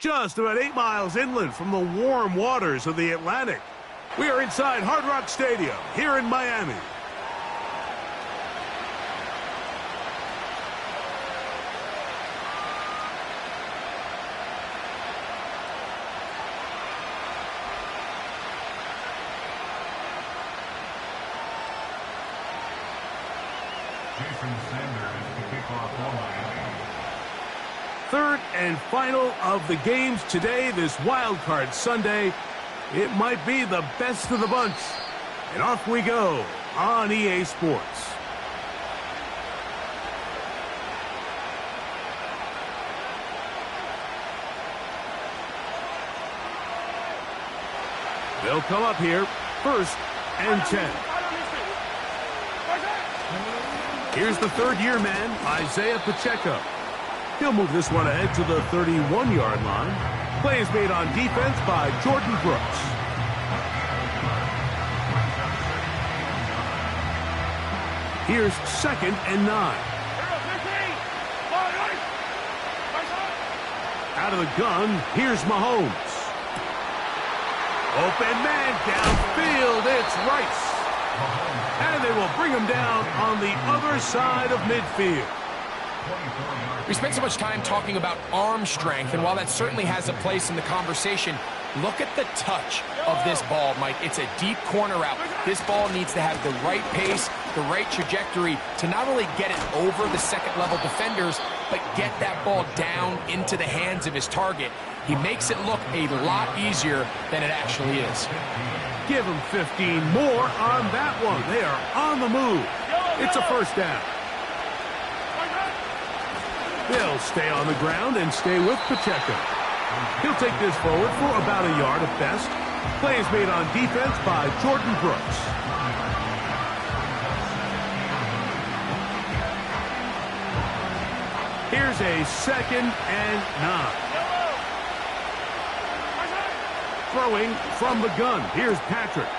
just about 8 miles inland from the warm waters of the Atlantic. We are inside Hard Rock Stadium here in Miami. Third and final of the games today, this Wild Card Sunday. It might be the best of the bunch. And off we go on EA Sports. They'll come up here, 1st and 10. Here's the third-year man, Isaiah Pacheco. He'll move this one ahead to the 31-yard line. Play is made on defense by Jordan Brooks. Here's 2nd and 9. Out of the gun, here's Mahomes. Open man downfield, it's Rice. And they will bring him down on the other side of midfield. We spent so much time talking about arm strength, and while that certainly has a place in the conversation, look at the touch of this ball, Mike. It's a deep corner route. This ball needs to have the right pace, the right trajectory to not only get it over the second-level defenders, but get that ball down into the hands of his target. He makes it look a lot easier than it actually is. Give him 15 more on that one. They are on the move. It's a first down. They'll stay on the ground and stay with Pacheco. He'll take this forward for about a yard at best. Play is made on defense by Jordan Brooks. Here's a 2nd and 9. Throwing from the gun. Here's Patrick.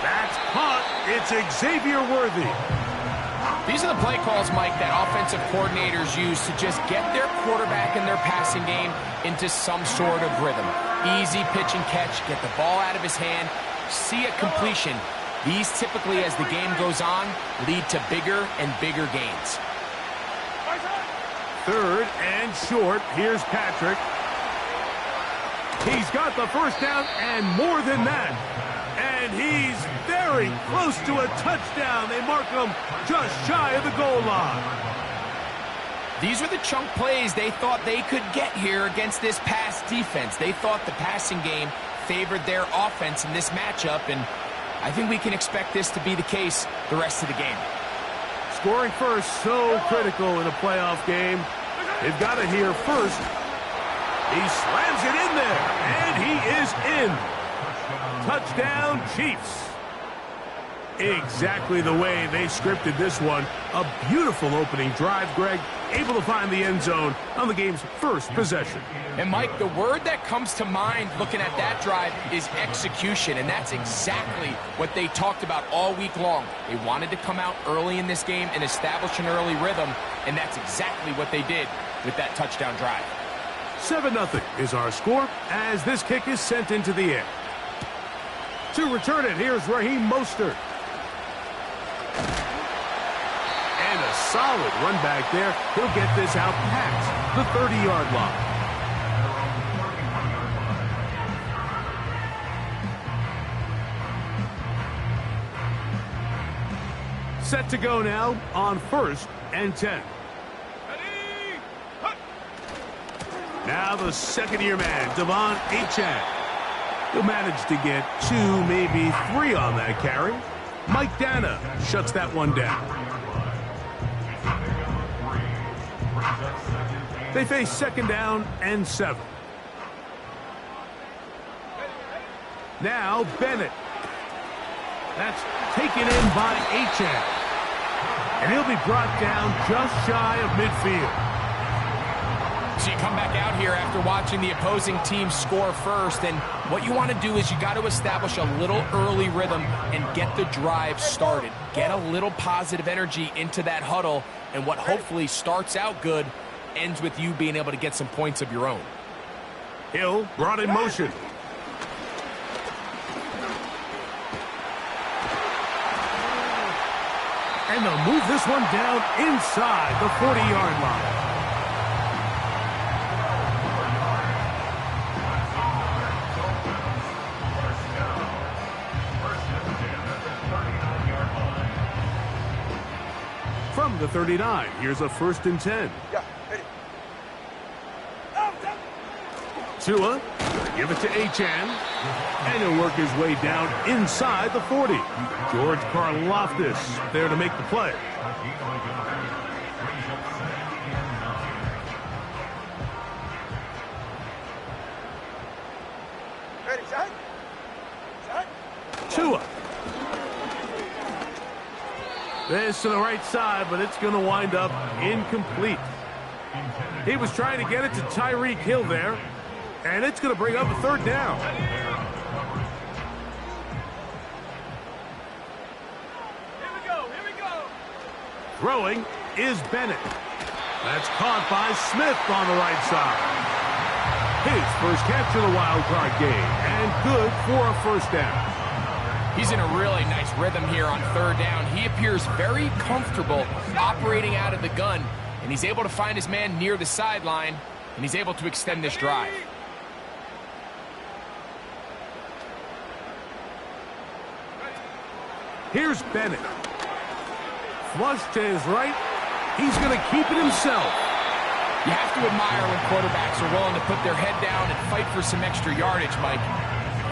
That's caught. It's Xavier Worthy. These are the play calls, Mike, that offensive coordinators use to just get their quarterback and their passing game into some sort of rhythm. Easy pitch and catch, get the ball out of his hand, see a completion. These typically, as the game goes on, lead to bigger and bigger gains. 3rd and short. Here's Patrick. He's got the first down and more than that. And he's very close to a touchdown. They mark him just shy of the goal line. These are the chunk plays they thought they could get here against this pass defense. They thought the passing game favored their offense in this matchup, and I think we can expect this to be the case the rest of the game. Scoring first, so critical in a playoff game. They've got it here first. He slams it in there, and he is in. Touchdown, Chiefs. Exactly the way they scripted this one. A beautiful opening drive, Greg. Able to find the end zone on the game's first possession. And, Mike, the word that comes to mind looking at that drive is execution, and that's exactly what they talked about all week long. They wanted to come out early in this game and establish an early rhythm, and that's exactly what they did with that touchdown drive. 7-0 is our score as this kick is sent into the air. To return it, here's Raheem Mostert. And a solid run back there. He'll get this out past the 30-yard line. Set to go now on 1st and 10. Now the second-year man, Devon Achane. He'll manage to get 2, maybe 3 on that carry. Mike Dana shuts that one down. They face 2nd down and 7. Now Bennett. That's taken in by Achane. And he'll be brought down just shy of midfield. So you come back out here after watching the opposing team score first, and what you want to do is you got to establish a little early rhythm and get the drive started. Get a little positive energy into that huddle, and what hopefully starts out good ends with you being able to get some points of your own. Hill brought in motion. And they'll move this one down inside the 40-yard line. From the 39, here's a 1st and 10. Tua, give it to Achane, and he'll work his way down inside the 40. George Karlaftis there to make the play. Tua. This to the right side, but it's going to wind up incomplete. He was trying to get it to Tyreek Hill there, and it's going to bring up a 3rd down. Here we go. Throwing is Bennett. That's caught by Smith on the right side. His first catch of the wild card game, and good for a 1st down. He's in a really nice rhythm here on 3rd down. He appears very comfortable operating out of the gun, and he's able to find his man near the sideline, and he's able to extend this drive. Here's Bennett. Flush to his right. He's going to keep it himself. You have to admire when quarterbacks are willing to put their head down and fight for some extra yardage, Mike.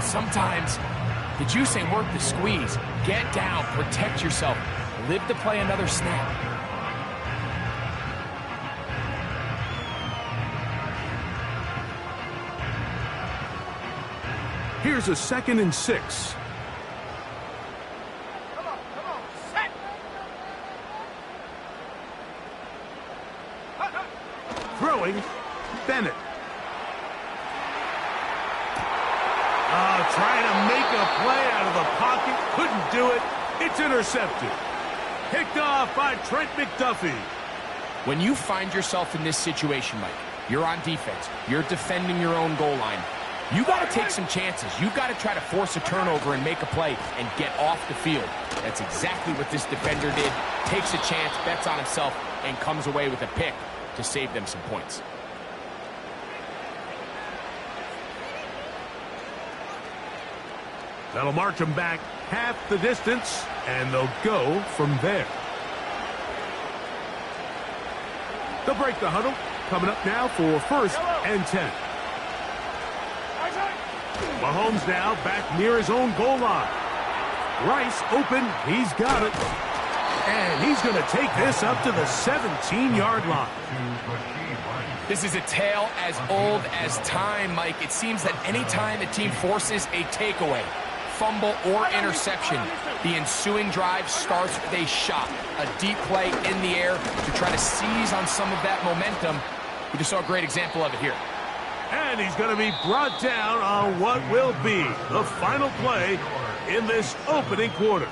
Sometimes the juice ain't worth the squeeze. Get down, protect yourself, live to play another snap. Here's a 2nd and 6. Come on, set. Throwing, Bennett. Trying to make a play out of the pocket. Couldn't do it. It's intercepted. Picked off by Trent McDuffie. When you find yourself in this situation, Mike, you're on defense. You're defending your own goal line. You got to take some chances. You got to try to force a turnover and make a play and get off the field. That's exactly what this defender did. Takes a chance, bets on himself, and comes away with a pick to save them some points. That'll march them back half the distance, and they'll go from there. They'll break the huddle. Coming up now for 1st and 10. Mahomes now back near his own goal line. Rice open. He's got it. And he's going to take this up to the 17-yard line. This is a tale as old as time, Mike. It seems that any time a team forces a takeaway, fumble, or interception, the ensuing drive starts with a shot, a deep play in the air to try to seize on some of that momentum. We just saw a great example of it here. And he's going to be brought down on what will be the final play in this opening quarter.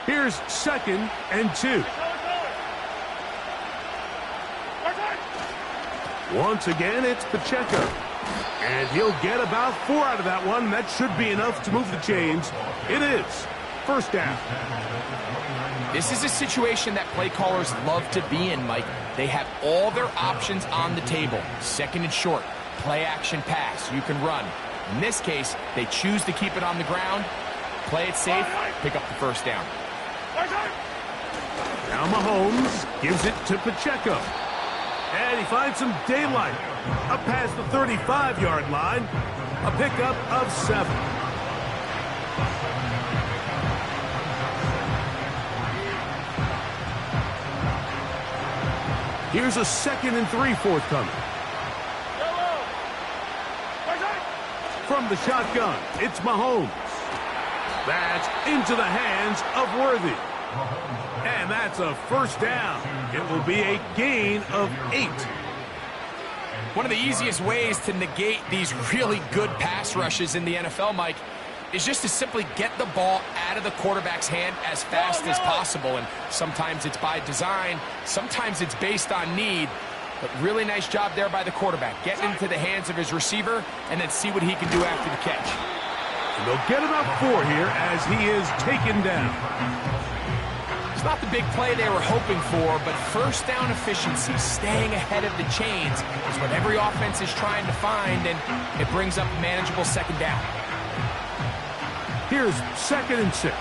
Here's 2nd and 2. Once again, it's Pacheco. And he'll get about 4 out of that one. That should be enough to move the chains. It is 1st down. This is a situation that play callers love to be in, Mike. They have all their options on the table. 2nd and short, play action pass, you can run. In this case, they choose to keep it on the ground, play it safe, pick up the 1st down. Now Mahomes gives it to Pacheco. And he finds some daylight. Up past the 35-yard line. A pickup of 7. Here's a 2nd and 3 forthcoming. From the shotgun, it's Mahomes. That's into the hands of Worthy. And that's a 1st down. It will be a gain of 8. One of the easiest ways to negate these really good pass rushes in the NFL, Mike, is just to simply get the ball out of the quarterback's hand as fast as possible. And sometimes it's by design, sometimes it's based on need. But really nice job there by the quarterback. Get into the hands of his receiver and then see what he can do after the catch. And they'll get about 4 here as he is taken down. It's not the big play they were hoping for, but first down efficiency, staying ahead of the chains, is what every offense is trying to find, and it brings up manageable second down. Here's 2nd and 6.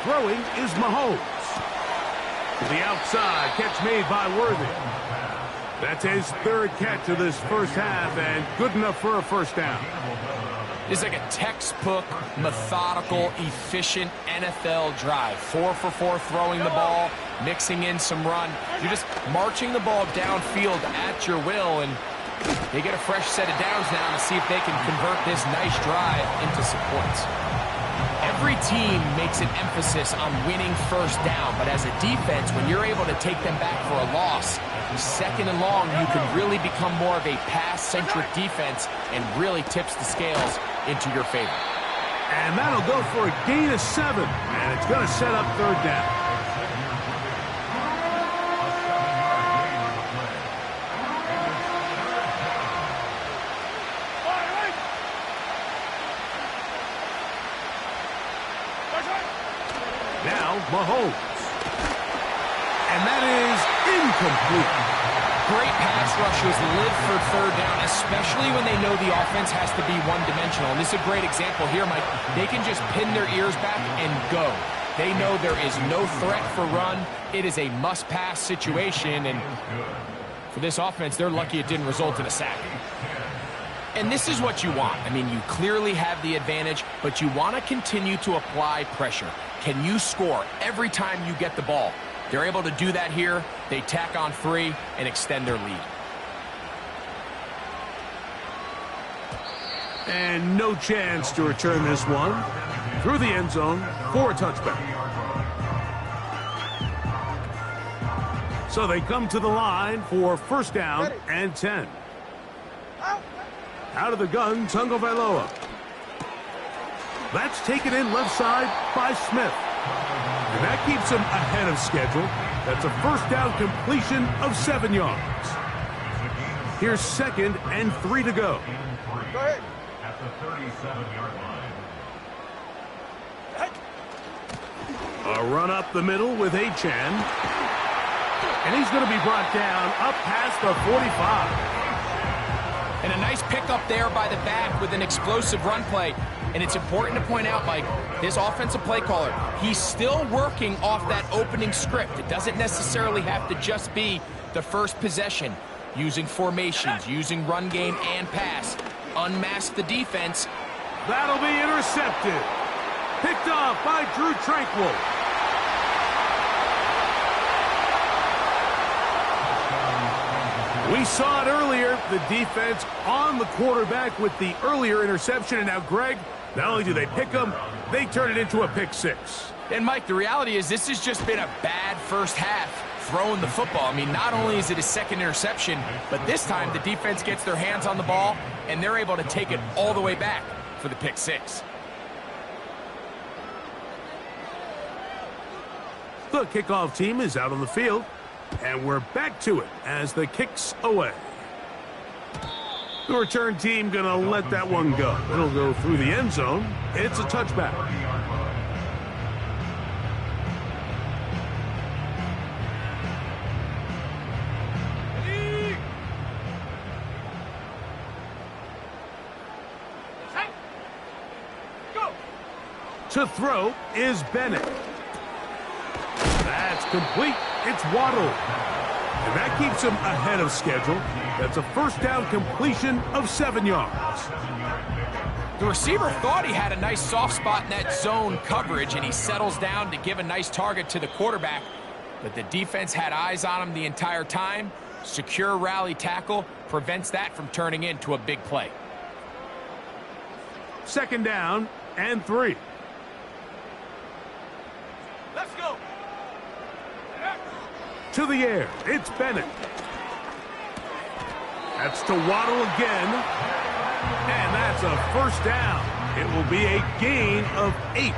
Throwing is Mahomes. To the outside, catch made by Worthy. That's his 3rd catch of this first half, and good enough for a first down. It's like a textbook, methodical, efficient NFL drive. 4 for 4 throwing the ball, mixing in some run. You're just marching the ball downfield at your will, and they get a fresh set of downs now to see if they can convert this nice drive into some points. Every team makes an emphasis on winning first down, but as a defense, when you're able to take them back for a loss, 2nd and long, you can really become more of a pass-centric defense and really tips the scales into your favor. And that'll go for a gain of 7, and it's going to set up 3rd down. Now Mahomes. And that is incomplete. Great pass rushes live for 3rd down, especially when they know the offense has to be one-dimensional. And this is a great example here, Mike. They can just pin their ears back and go. They know there is no threat for run. It is a must-pass situation, and for this offense, they're lucky it didn't result in a sack. And this is what you want. I mean, you clearly have the advantage, but you want to continue to apply pressure. Can you score every time you get the ball? They're able to do that here. They tack on 3 and extend their lead. And no chance to return this one. Through the end zone for a touchback. So they come to the line for first down and 10. Out of the gun, Tagovailoa. That's taken in left side by Smith. And that keeps him ahead of schedule. That's a first down completion of 7 yards. Here's 2nd and 3 to go. Go ahead. At the 37-yard line. A run up the middle with Achane. And he's going to be brought down up past the 45. And a nice pickup there by the back with an explosive run play. And it's important to point out, Mike, this offensive play caller, he's still working off that opening script. It doesn't necessarily have to just be the first possession. Using formations, using run game and pass. Unmask the defense. That'll be intercepted. Picked off by Drue Tranquill. We saw it earlier, the defense on the quarterback with the earlier interception. And now, Greg, not only do they pick him, they turn it into a pick 6. And, Mike, the reality is this has just been a bad first half throwing the football. I mean, not only is it his 2nd interception, but this time the defense gets their hands on the ball, and they're able to take it all the way back for the pick 6. The kickoff team is out on the field, and we're back to it as the kick's away. The return team going to let that one go. It'll go through the end zone. It's a touchback. Go. To throw is Bennett. That's complete. It's Waddle. And that keeps him ahead of schedule. That's a first down completion of 7 yards. The receiver thought he had a nice soft spot in that zone coverage, and he settles down to give a nice target to the quarterback. But the defense had eyes on him the entire time. Secure rally tackle prevents that from turning into a big play. 2nd down and 3. Let's go. To the air, it's Bennett. That's to Waddle again. And that's a first down. It will be a gain of 8.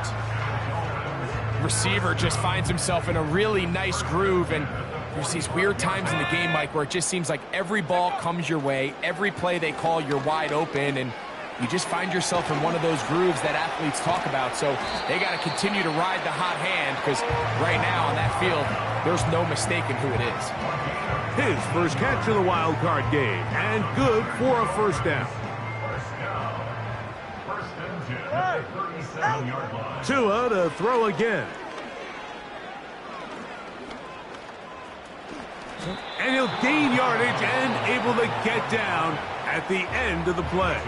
Receiver just finds himself in a really nice groove, and there's these weird times in the game, Mike, where it just seems like every ball comes your way, every play they call, you're wide open, and you just find yourself in one of those grooves that athletes talk about. So they got to continue to ride the hot hand, because right now on that field, there's no mistaking who it is. His first catch of the wild card game, and good for a first down. First and 10 at the 37-yard line. Tua to throw again. And he'll gain yardage and able to get down at the end of the play.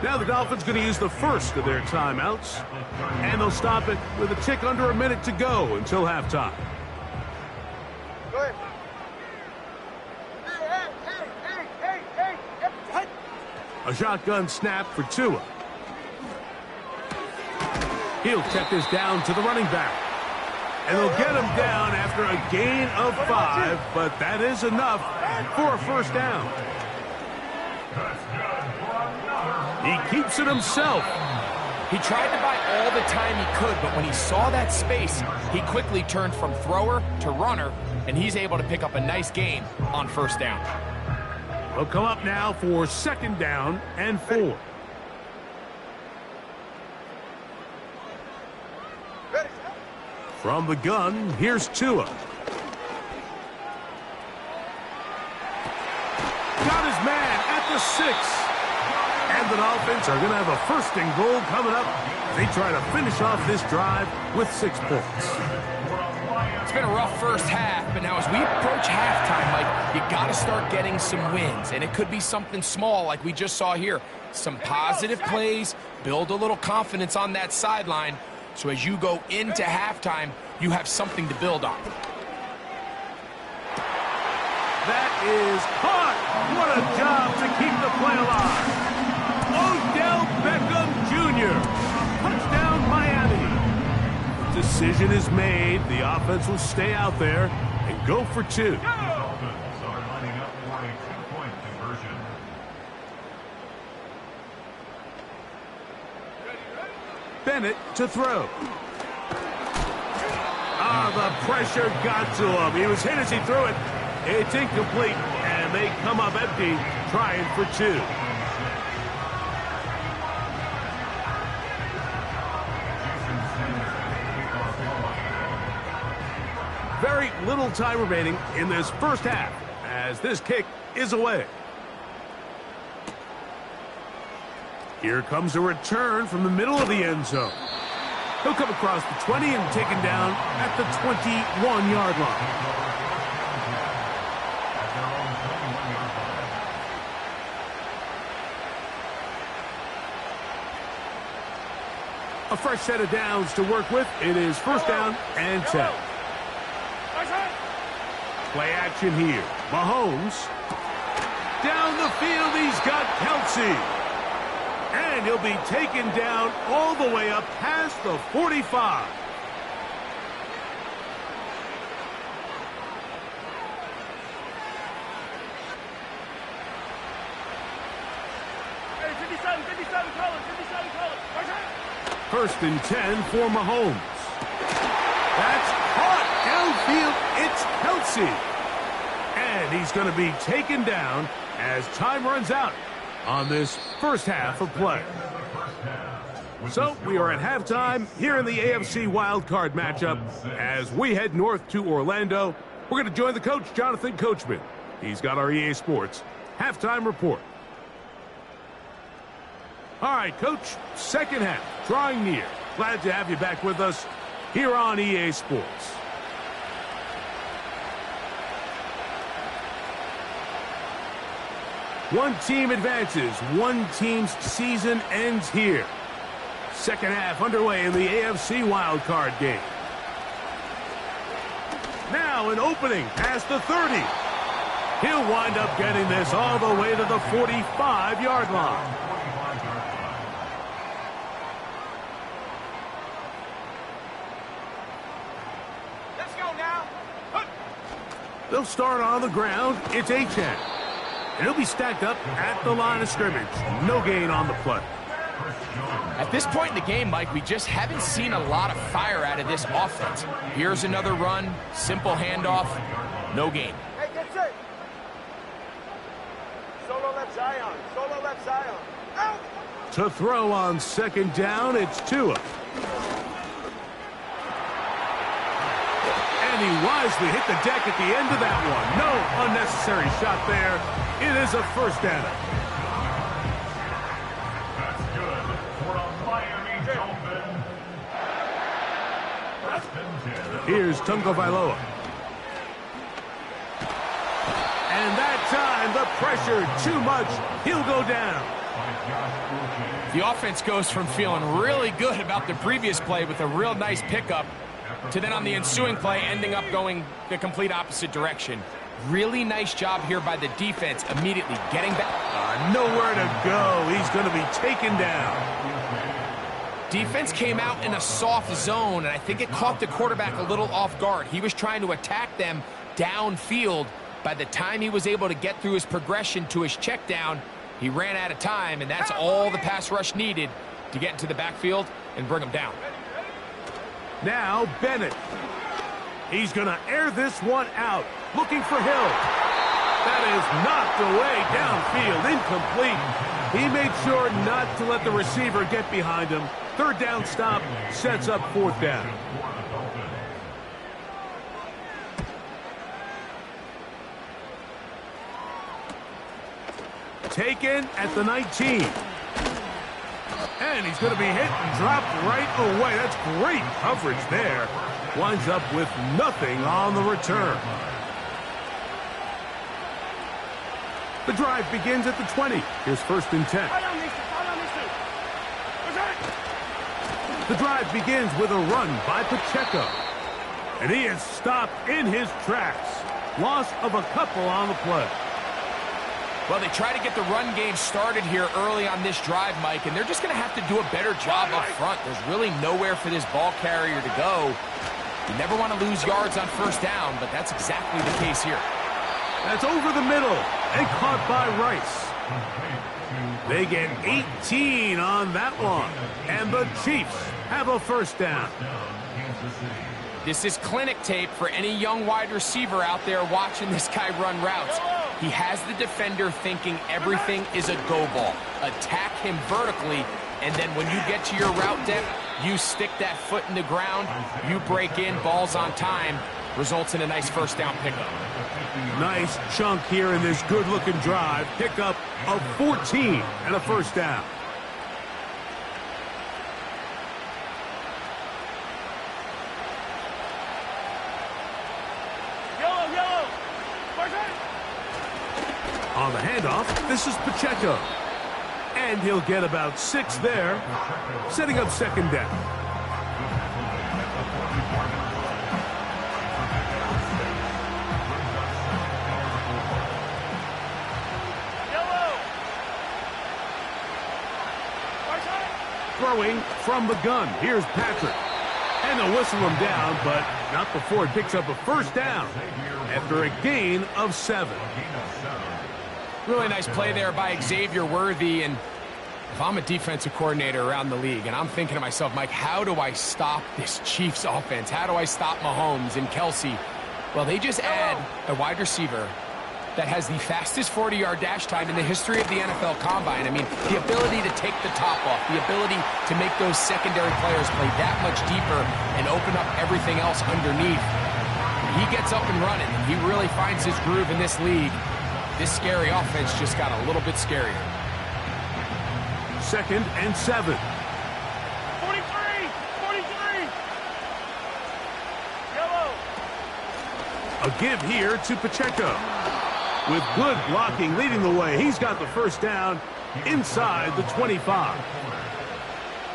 Now the Dolphins going to use the first of their timeouts, and they'll stop it with a tick under a minute to go until halftime. A shotgun snap for Tua. He'll check this down to the running back. And they'll get him down after a gain of 5, but that is enough for a first down. He keeps it himself. He tried to buy all the time he could, but when he saw that space, he quickly turned from thrower to runner, and he's able to pick up a nice gain on first down. He'll come up now for second down and 4. From the gun, here's Tua. Got his man at the 6. And the Dolphins are going to have a first and goal coming up. They try to finish off this drive with 6 points. It's been a rough first half, but now as we approach halftime, Mike, you got to start getting some wins. And it could be something small like we just saw here. Some positive plays, build a little confidence on that sideline. So as you go into halftime, you have something to build on. That is caught. What a job to keep the play alive. Odell Beckham Jr. Touchdown, Miami. Decision is made. The offense will stay out there and go for 2. Dolphins are lining up for a 2-point conversion. Bennett to throw. The pressure got to him. He was hit as he threw it. It's incomplete, and they come up empty, trying for 2. Very little time remaining in this first half as this kick is away. Here comes a return from the middle of the end zone. He'll come across the 20 and taken down at the 21-yard line. A fresh set of downs to work with. It is first down and 10. Play action here. Mahomes. Down the field, he's got Kelsey. And he'll be taken down all the way up past the 45. Hey, 57, Colin. First and 10 for Mahomes. That's caught downfield. It's Kelsey. And he's going to be taken down as time runs out on this first half of play. So we are at halftime here in the AFC wildcard matchup as we head north to Orlando. We're going to join the coach, Jonathan Coachman. He's got our EA Sports halftime report. All right, Coach, second half, drawing near. Glad to have you back with us here on EA Sports. One team advances. One team's season ends here. Second half underway in the AFC wildcard game. Now an opening past the 30. He'll wind up getting this all the way to the 45-yard line. Let's go now. They'll start on the ground. It's Achane. And he'll be stacked up at the line of scrimmage. No gain on the play. At this point in the game, Mike, we just haven't seen a lot of fire out of this offense. Here's another run, simple handoff, no gain. Hey, get set. Solo left Zion. Solo left Zion. Out. To throw on second down, it's Tua. And he wisely hit the deck at the end of that one. No unnecessary shot there. It is a first down. That's good for a Miami Dolphin. Here's Tunga Vailoa. And that time, the pressure too much. He'll go down. The offense goes from feeling really good about the previous play with a real nice pickup to then on the ensuing play ending up going the complete opposite direction. Really nice job here by the defense immediately getting back. Nowhere to go. He's going to be taken down. Defense came out in a soft zone, and I think it caught the quarterback a little off guard. He was trying to attack them downfield. By the time he was able to get through his progression to his check down, he ran out of time, and that's all the pass rush needed to get into the backfield and bring him down. Now Bennett. He's going to air this one out, looking for Hill. That is knocked away downfield, incomplete. He made sure not to let the receiver get behind him. Third down stop sets up fourth down. Taken at the 19. And he's going to be hit and dropped right away. That's great coverage there. Winds up with nothing on the return. The drive begins at the 20. Here's first and 10. The drive begins with a run by Pacheco. And he is stopped in his tracks. Loss of a couple on the play. Well, they try to get the run game started here early on this drive, Mike, and they're just going to have to do a better job up front. There's really nowhere for this ball carrier to go. You never want to lose yards on first down, but that's exactly the case here. That's over the middle and caught by Rice. They get 18 on that one, and the Chiefs have a first down. This is clinic tape for any young wide receiver out there watching this guy run routes. He has the defender thinking everything is a go ball. Attack him vertically, and then when you get to your route depth, you stick that foot in the ground, you break in, balls on time, results in a nice first down pickup. Nice chunk here in this good-looking drive. Pickup of 14 and a first down. On the handoff, this is Pacheco. And he'll get about 6 there, setting up second down. Throwing from the gun. Here's Patrick. And they'll whistle him down, but not before it picks up a first down after a gain of 7. Really nice play there by Xavier Worthy, and if I'm a defensive coordinator around the league and I'm thinking to myself, Mike, how do I stop this Chiefs offense? How do I stop Mahomes and Kelsey? Well, they just add a wide receiver that has the fastest 40-yard dash time in the history of the NFL Combine. I mean, the ability to take the top off, the ability to make those secondary players play that much deeper and open up everything else underneath. He gets up and running, and he really finds his groove in this league. This scary offense just got a little bit scarier. Second and 7. 43! 43! Yellow! A give here to Pacheco. With good blocking leading the way, he's got the first down inside the 25.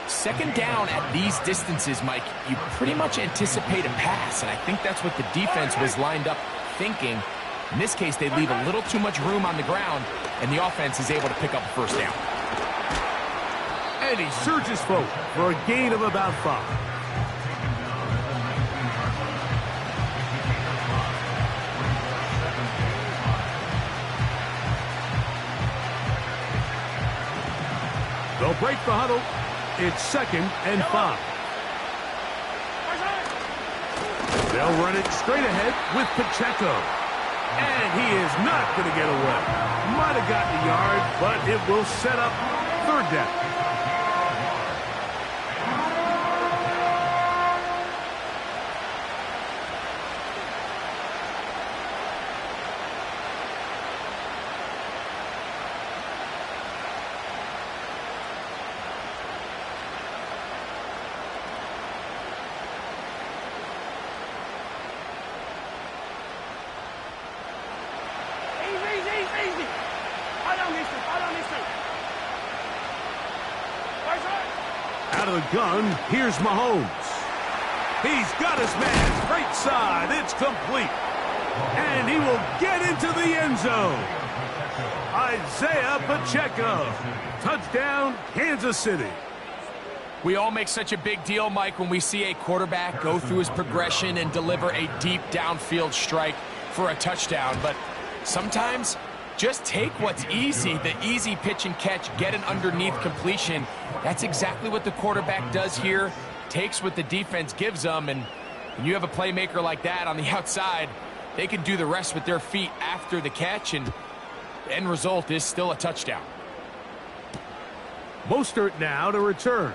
Second down at these distances, Mike, you pretty much anticipate a pass, and I think that's what the defense was lined up thinking. In this case, they leave a little too much room on the ground, and the offense is able to pick up a first down. And he surges forward for a gain of about 5. They'll break the huddle. It's 2nd and 5. They'll run it straight ahead with Pacheco. And he is not going to get away. Might have gotten a yard, but it will set up 3rd down. Easy. Out of the gun, here's Mahomes. He's got his man right side. It's complete. And he will get into the end zone. Isaiah Pacheco. Touchdown, Kansas City. We all make such a big deal, Mike, when we see a quarterback go through his progression and deliver a deep downfield strike for a touchdown. But sometimes, just take what's easy, the easy pitch and catch, get an underneath completion. That's exactly what the quarterback does here. Takes what the defense gives them, and when you have a playmaker like that on the outside, they can do the rest with their feet after the catch, and the end result is still a touchdown. Mostert now to return.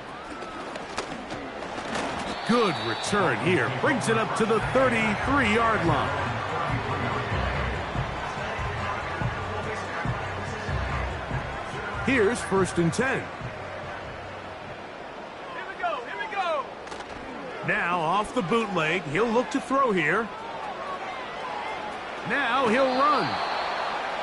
Good return here. Brings it up to the 33-yard line. Here's 1st and 10. Here we go. Now off the bootleg. He'll look to throw here. Now he'll run.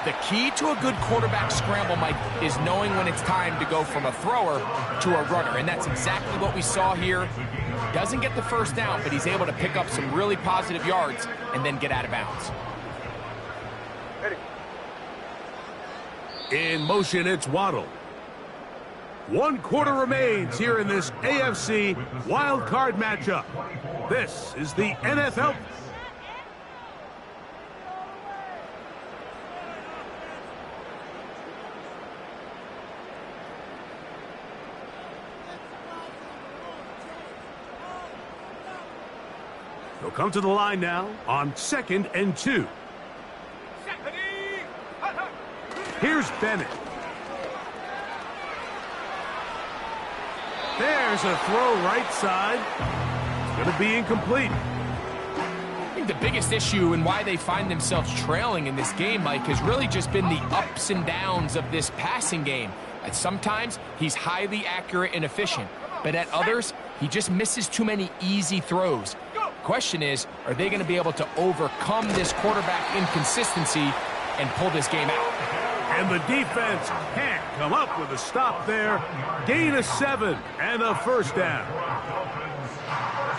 The key to a good quarterback scramble, Mike, is knowing when it's time to go from a thrower to a runner. And that's exactly what we saw here. Doesn't get the first down, but he's able to pick up some really positive yards and then get out of bounds. In motion, it's Waddle. 1 quarter remains here in this AFC wild card matchup. This is the NFL. They'll come to the line now on 2nd and 2. Here's Bennett. There's a throw right side. It's going to be incomplete. I think the biggest issue and why they find themselves trailing in this game, Mike, has really just been the ups and downs of this passing game. At sometimes, he's highly accurate and efficient, but at others, he just misses too many easy throws. The question is, are they going to be able to overcome this quarterback inconsistency and pull this game out? And the defense can't come up with a stop there. Gain of 7 and a 1st down.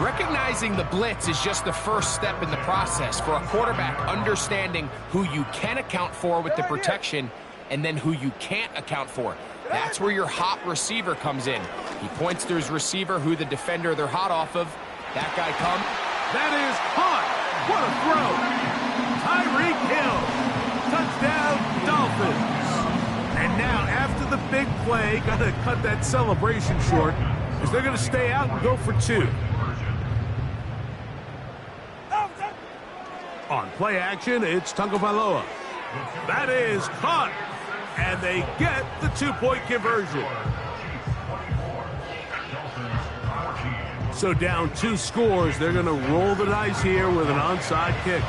Recognizing the blitz is just the first step in the process for a quarterback, understanding who you can account for with the protection and then who you can't account for. That's where your hot receiver comes in. He points to his receiver, who the defender they're hot off of. That guy comes. That is caught. What a throw. Tyreek Hill. Touchdown, Dolphins. And now, after the big play, got to cut that celebration short, because they're going to stay out and go for 2. On play action, it's Tagovailoa. That is caught. And they get the 2-point conversion. So down 2 scores, they're going to roll the dice here with an onside kick.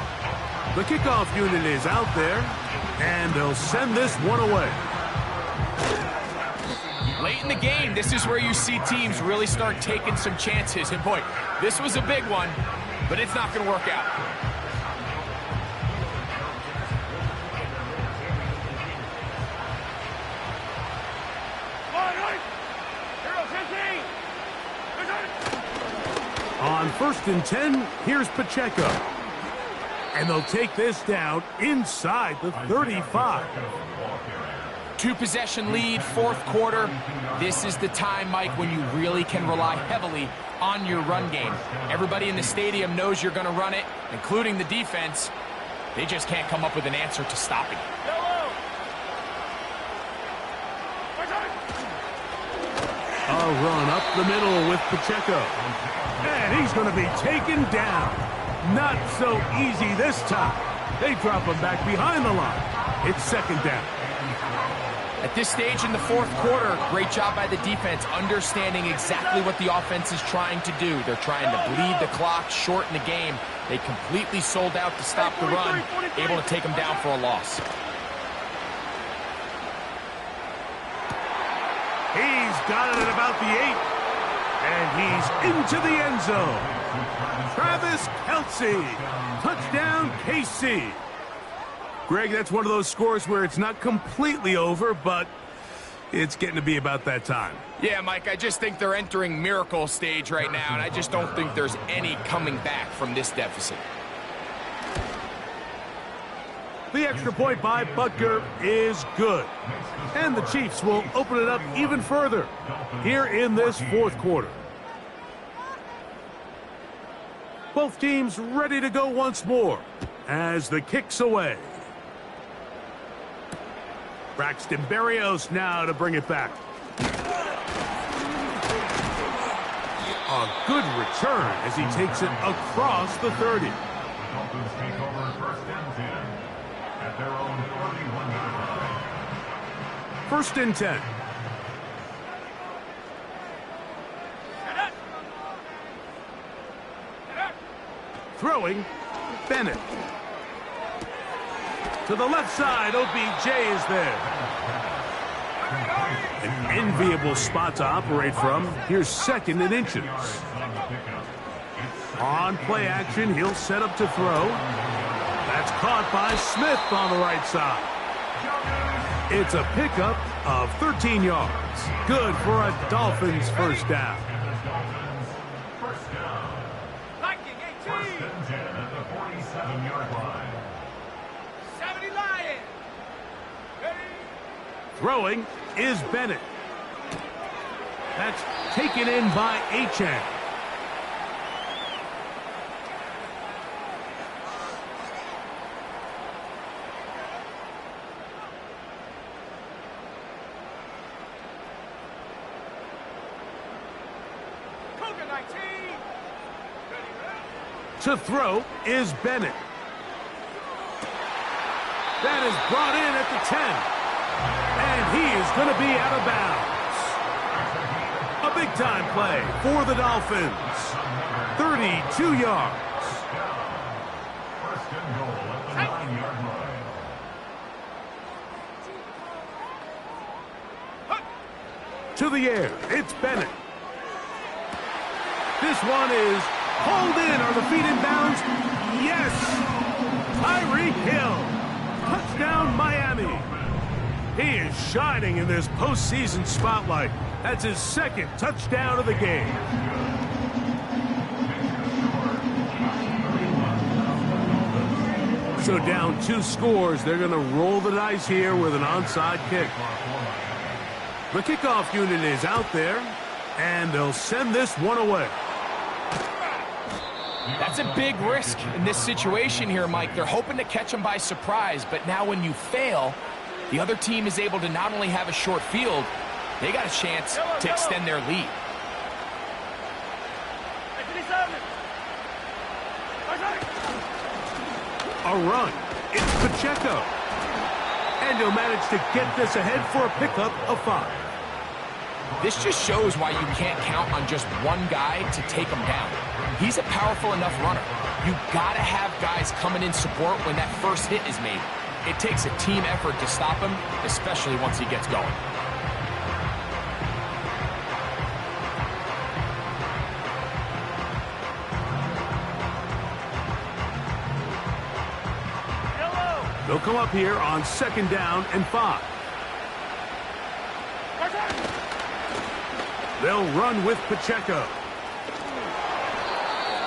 The kickoff unit is out there, and they'll send this one away. Late in the game, this is where you see teams really start taking some chances. And boy, this was a big one, but it's not going to work out. On 1st and 10, here's Pacheco. And they'll take this down inside the 35. 2-possession lead, 4th quarter. This is the time, Mike, when you really can rely heavily on your run game. Everybody in the stadium knows you're going to run it, including the defense. They just can't come up with an answer to stopping it. A run up the middle with Pacheco. And he's going to be taken down. Not so easy this time. They drop him back behind the line. It's second down. At this stage in the fourth quarter, great job by the defense, understanding exactly what the offense is trying to do. They're trying to bleed the clock, shorten the game. They completely sold out to stop the run, able to take them down for a loss. He's got it at about the 8. And he's into the end zone. Travis Kelce. Touchdown, KC. Greg, that's one of those scores where it's not completely over, but it's getting to be about that time. Yeah, Mike, I just think they're entering miracle stage right now, and I just don't think there's any coming back from this deficit. The extra point by Butker is good. And the Chiefs will open it up even further here in this fourth quarter. Both teams ready to go once more as the kick's away. Braxton Berrios now to bring it back. A good return as he takes it across the 30. The Dolphins take over first and 10 at their own 41-yard line. First and 10. Throwing, Bennett. To the left side, OBJ is there. An enviable spot to operate from. Here's second and inches. On play action, he'll set up to throw. That's caught by Smith on the right side. It's a pickup of 13 yards. Good for a Dolphins first down. Viking 18. First and 10 at the 47-yard line. 70 Lions. Throwing is Bennett. That's taken in by Achane. Coca 19. To throw is Bennett. That is brought in at the 10. And he is going to be out of bounds. A big-time play for the Dolphins. 32 yards. First and goal at the 9-yard line. To the air, it's Bennett. This one is hauled in. Are the feet in bounds? Yes! Tyreek Hill. Touchdown, Miami. He is shining in this postseason spotlight. That's his second touchdown of the game. So down 2 scores, they're going to roll the dice here with an onside kick. The kickoff unit is out there, and they'll send this one away. That's a big risk in this situation here, Mike. They're hoping to catch them by surprise, but now when you fail, the other team is able to not only have a short field, they got a chance to extend their lead. A run. It's Pacheco. And he'll manage to get this ahead for a pickup of 5. This just shows why you can't count on just one guy to take him down. He's a powerful enough runner. You gotta have guys coming in support when that first hit is made. It takes a team effort to stop him, especially once he gets going. They'll come up here on second down and 5. They'll run with Pacheco.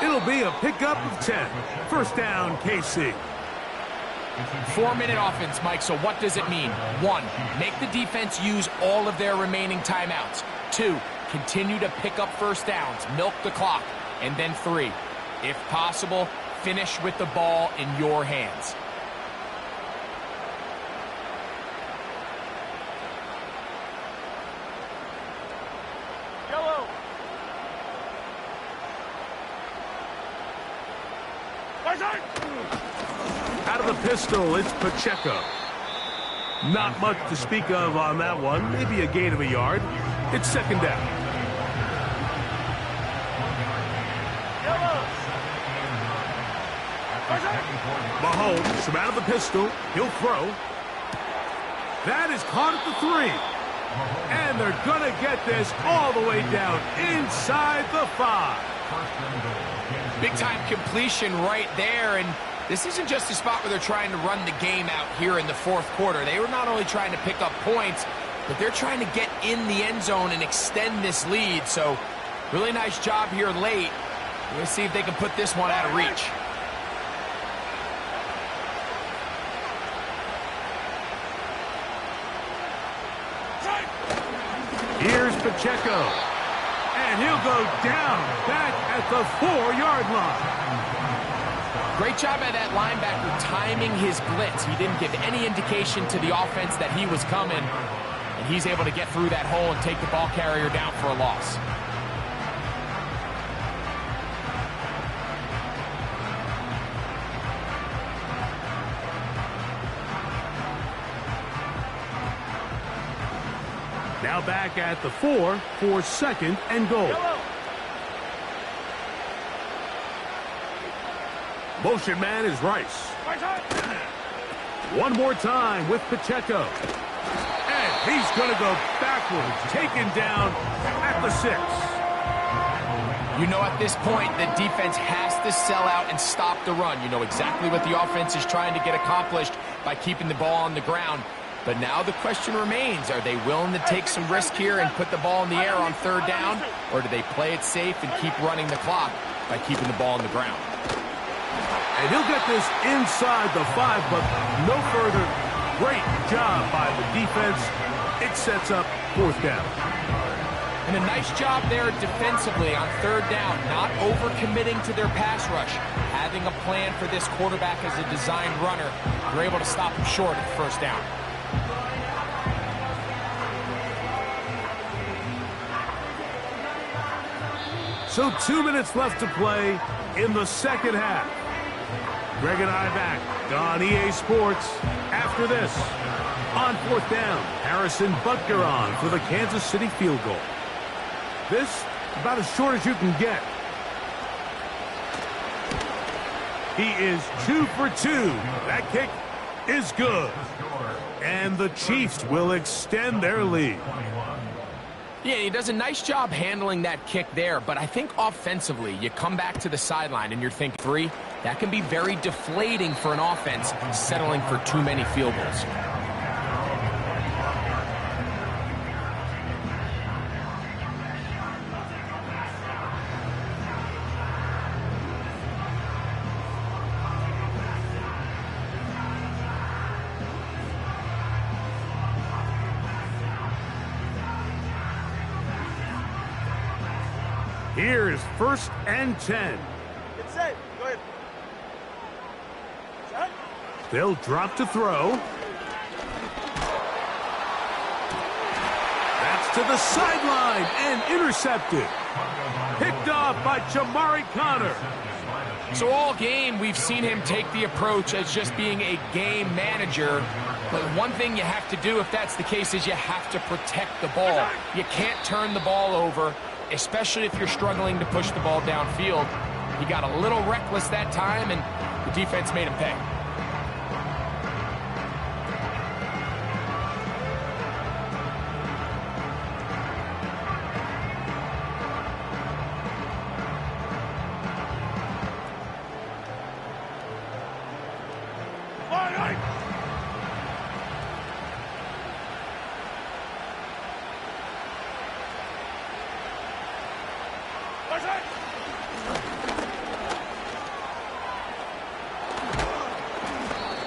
It'll be a pickup of 10. First down, KC. 4-minute offense, Mike, so what does it mean? 1, make the defense use all of their remaining timeouts. 2, continue to pick up first downs, milk the clock. And then 3, if possible, finish with the ball in your hands. Out of the pistol, it's Pacheco. Not much to speak of on that one. Maybe a gain of a yard. It's second down. Mahomes from out of the pistol. He'll throw. That is caught at the 3. And they're going to get this all the way down inside the 5. Big-time completion right there, and this isn't just a spot where they're trying to run the game out here in the fourth quarter. They were not only trying to pick up points, but they're trying to get in the end zone and extend this lead. So really nice job here late. Let's see if they can put this one out of reach. Here's Pacheco. And he'll go down back at the 4-yard line. Great job by that linebacker timing his blitz. He didn't give any indication to the offense that he was coming. And he's able to get through that hole and take the ball carrier down for a loss. Now back at the 4 for second and goal. Motion man is Rice. One more time with Pacheco. And he's going to go backwards, taken down at the 6. You know, at this point, the defense has to sell out and stop the run. You know exactly what the offense is trying to get accomplished by keeping the ball on the ground. But now the question remains, are they willing to take some risk here and put the ball in the air on third down? Or do they play it safe and keep running the clock by keeping the ball on the ground? And he'll get this inside the 5, but no further. Great job by the defense. It sets up fourth down. And a nice job there defensively on third down, not overcommitting to their pass rush. Having a plan for this quarterback as a designed runner, they're able to stop him short at the first down. So 2 minutes left to play in the second half. Greg and I back on EA Sports after this. On fourth down, Harrison Butker on for the Kansas City field goal. This about as short as you can get. He is 2 for 2. That kick is good. And the Chiefs will extend their lead. Yeah, he does a nice job handling that kick there, but I think offensively, you come back to the sideline and you're thinking 3, that can be very deflating for an offense settling for too many field goals. Here's first and 10. Get set. Go ahead. Set. They'll drop to throw. That's to the sideline and intercepted. Picked off by Jamari Conner. So all game, we've seen him take the approach as just being a game manager. But one thing you have to do if that's the case is you have to protect the ball. You can't turn the ball over, especially if you're struggling to push the ball downfield. He got a little reckless that time, and the defense made him pay.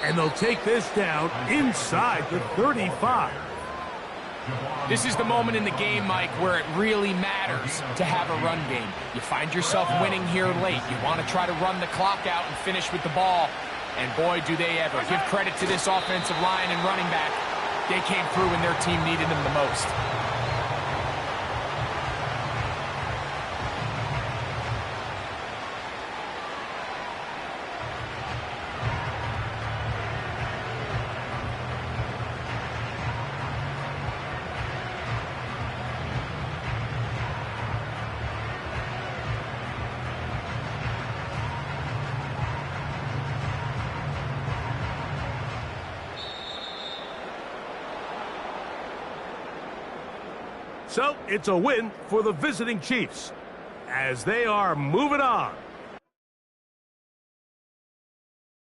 And they'll take this down inside the 35. This is the moment in the game, Mike, where it really matters to have a run game. You find yourself winning here late. You want to try to run the clock out and finish with the ball. And boy, do they ever. Give credit to this offensive line and running back. They came through when their team needed them the most. So it's a win for the visiting Chiefs as they are moving on.